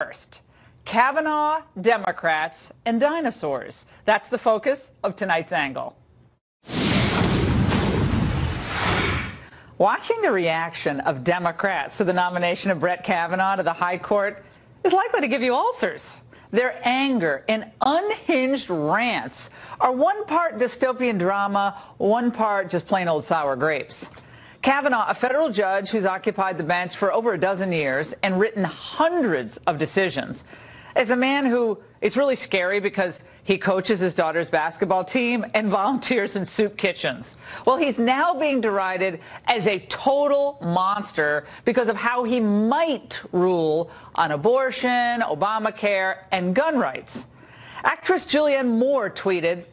First, Kavanaugh, Democrats, and dinosaurs. That's the focus of tonight's angle. Watching the reaction of Democrats to the nomination of Brett Kavanaugh to the High Court is likely to give you ulcers. Their anger and unhinged rants are one part dystopian drama, one part just plain old sour grapes. Kavanaugh, a federal judge who's occupied the bench for over a dozen years and written hundreds of decisions, is a man who is really scary because he coaches his daughter's basketball team and volunteers in soup kitchens. Well, he's now being derided as a total monster because of how he might rule on abortion, Obamacare, and gun rights. Actress Julianne Moore tweeted,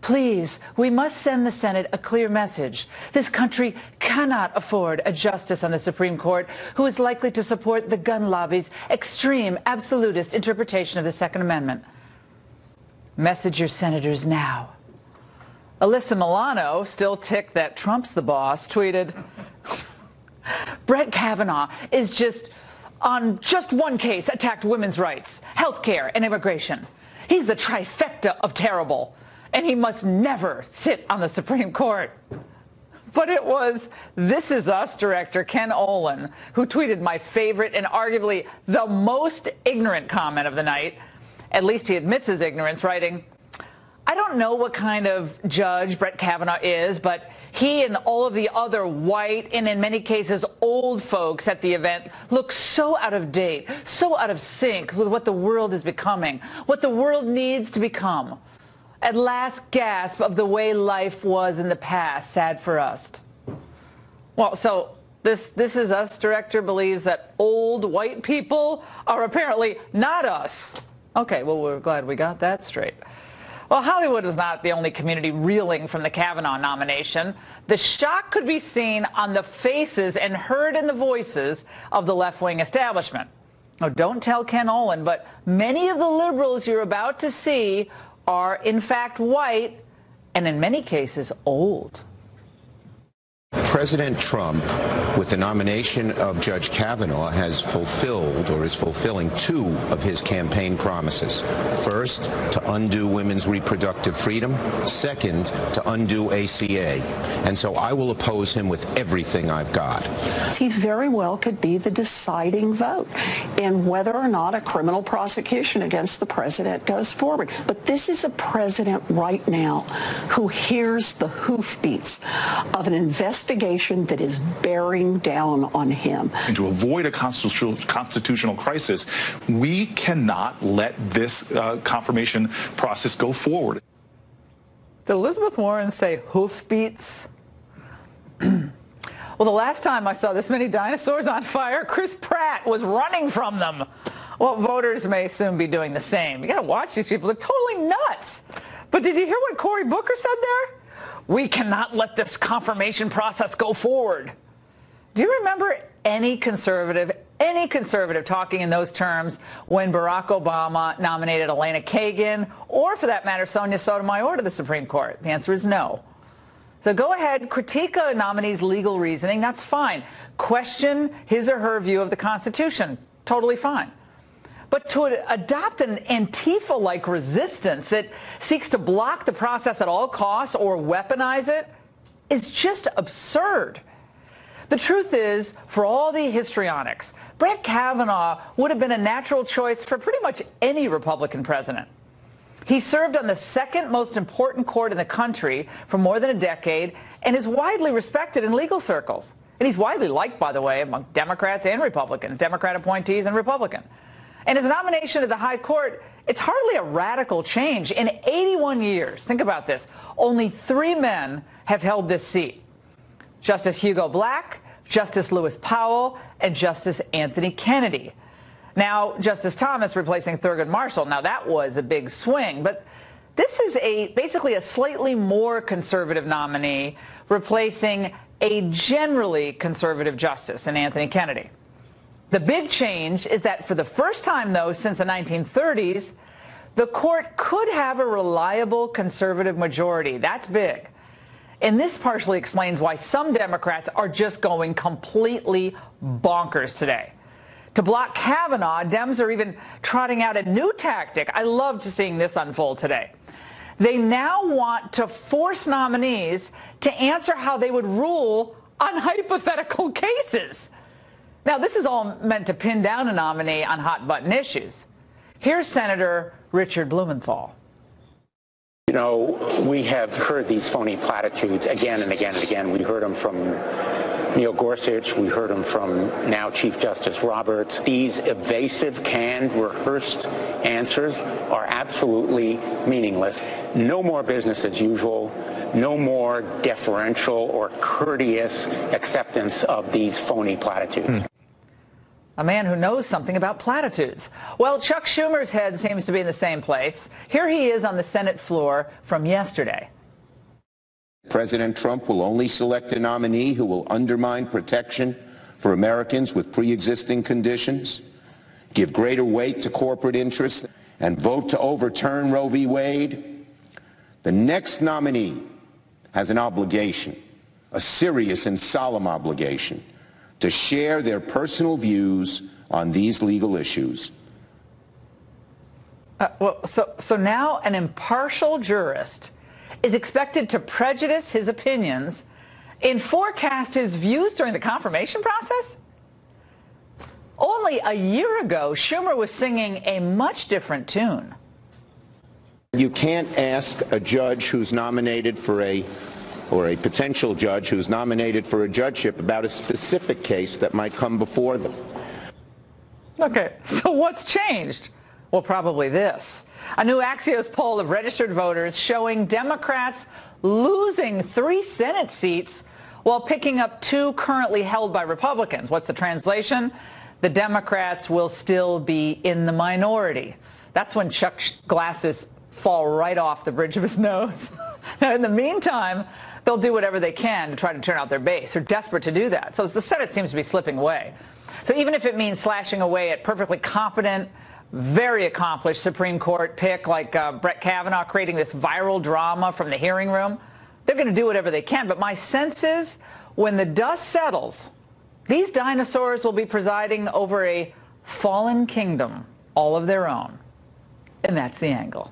"Please, we must send the Senate a clear message. This country cannot afford a justice on the Supreme Court who is likely to support the gun lobby's extreme, absolutist interpretation of the Second Amendment." Message your senators now. Alyssa Milano, still ticked that Trump's the boss, tweeted, "Brett Kavanaugh is on just one case attacked women's rights, health care, and immigration. He's the trifecta of terrible, and he must never sit on the Supreme Court." But it was This Is Us director Ken Olin who tweeted my favorite and arguably the most ignorant comment of the night. At least he admits his ignorance, writing, "I don't know what kind of judge Brett Kavanaugh is, but he and all of the other white and in many cases old folks at the event look so out of date, so out of sync with what the world is becoming, what the world needs to become. At last gasp of the way life was in the past, sad for us." Well, so this Is Us director believes that old white people are apparently not us. Okay, well, we're glad we got that straight. Well, Hollywood is not the only community reeling from the Kavanaugh nomination. The shock could be seen on the faces and heard in the voices of the left-wing establishment. Now, don't tell Ken Olin, but many of the liberals you're about to see are, in fact, white and in many cases old. President Trump, with the nomination of Judge Kavanaugh, has fulfilled or is fulfilling two of his campaign promises. First, to undo women's reproductive freedom. Second, to undo ACA. And so I will oppose him with everything I've got. He very well could be the deciding vote in whether or not a criminal prosecution against the president goes forward. But this is a president right now who hears the hoofbeats of an investigation that is bearing down on him. And to avoid a constitutional crisis, we cannot let this confirmation process go forward. Did Elizabeth Warren say hoofbeats? Well, the last time I saw this many dinosaurs on fire, Chris Pratt was running from them. Well, voters may soon be doing the same. You got to watch these people. They're totally nuts. But did you hear what Cory Booker said there? "We cannot let this confirmation process go forward." Do you remember any conservative talking in those terms when Barack Obama nominated Elena Kagan or, for that matter, Sonia Sotomayor to the Supreme Court? The answer is no. So go ahead, critique a nominee's legal reasoning. That's fine. Question his or her view of the Constitution. Totally fine. But to adopt an Antifa-like resistance that seeks to block the process at all costs or weaponize it is just absurd. The truth is, for all the histrionics, Brett Kavanaugh would have been a natural choice for pretty much any Republican president. He served on the second most important court in the country for more than a decade and is widely respected in legal circles. And he's widely liked, by the way, among Democrats and Republicans, Democrat appointees and Republican. And his nomination to the High Court, it's hardly a radical change. In 81 years, think about this, only 3 men have held this seat: Justice Hugo Black, Justice Lewis Powell, and Justice Anthony Kennedy. Now, Justice Thomas replacing Thurgood Marshall. Now, that was a big swing, but this is basically a slightly more conservative nominee replacing a generally conservative justice in Anthony Kennedy. The big change is that for the first time, though, since the 1930s, the court could have a reliable conservative majority. That's big. And this partially explains why some Democrats are just going completely bonkers today. To block Kavanaugh, Dems are even trotting out a new tactic. I loved seeing this unfold today. They now want to force nominees to answer how they would rule on hypothetical cases. Now, this is all meant to pin down a nominee on hot-button issues. Here's Senator Richard Blumenthal. You know, we have heard these phony platitudes again and again and again. We heard them from Neil Gorsuch. We heard them from now Chief Justice Roberts. These evasive, canned, rehearsed answers are absolutely meaningless. No more business as usual. No more deferential or courteous acceptance of these phony platitudes. A man who knows something about platitudes. Well, Chuck Schumer's head seems to be in the same place. Here he is on the Senate floor from yesterday. President Trump will only select a nominee who will undermine protection for Americans with pre-existing conditions, give greater weight to corporate interests, and vote to overturn Roe v. Wade. The next nominee has an obligation, a serious and solemn obligation, to share their personal views on these legal issues. So now an impartial jurist is expected to prejudice his opinions and forecast his views during the confirmation process? Only a year ago, Schumer was singing a much different tune. You can't ask a judge who's nominated for or a potential judge who's nominated for a judgeship about a specific case that might come before them. Okay, so what's changed? Well, probably this. A new Axios poll of registered voters showing Democrats losing 3 Senate seats while picking up 2 currently held by Republicans. What's the translation? The Democrats will still be in the minority. That's when Chuck's glasses fall right off the bridge of his nose. Now, in the meantime, they'll do whatever they can to try to turn out their base. They're desperate to do that. So the Senate seems to be slipping away. So even if it means slashing away at perfectly competent, very accomplished Supreme Court pick like Brett Kavanaugh, creating this viral drama from the hearing room, they're going to do whatever they can. But my sense is when the dust settles, these dinosaurs will be presiding over a fallen kingdom all of their own. And that's the angle.